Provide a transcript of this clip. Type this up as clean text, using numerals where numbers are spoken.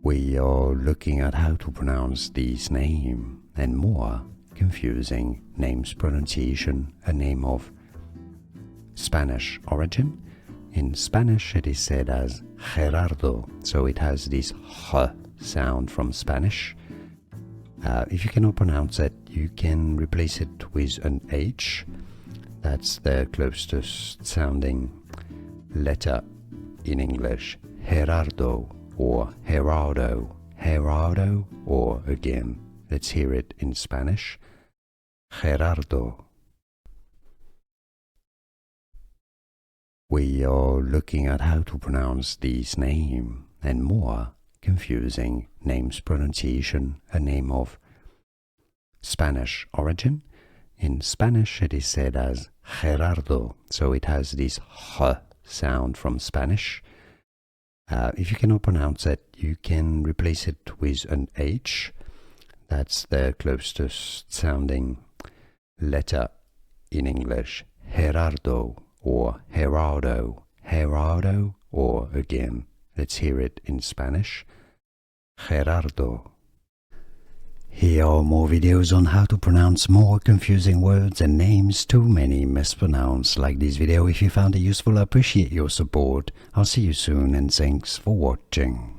We are looking at how to pronounce this name and more confusing names pronunciation, a name of Spanish origin. In Spanish it is said as Gerardo, so it has this H sound from Spanish. If you cannot pronounce it, you can replace it with an H. That's the closest sounding letter in English. Gerardo or Gerardo, Gerardo, or again, let's hear it in Spanish. Gerardo. We are looking at how to pronounce this name and more confusing names pronunciation, a name of Spanish origin. In Spanish it is said as Gerardo, so it has this H sound from Spanish. If you cannot pronounce it, you can replace it with an H. That's the closest sounding letter in English. Gerardo or Gerardo, Gerardo, or again, let's hear it in Spanish. Gerardo. Here are more videos on how to pronounce more confusing words and names too many mispronounced. Like this video if you found it useful. I appreciate your support. I'll see you soon and thanks for watching.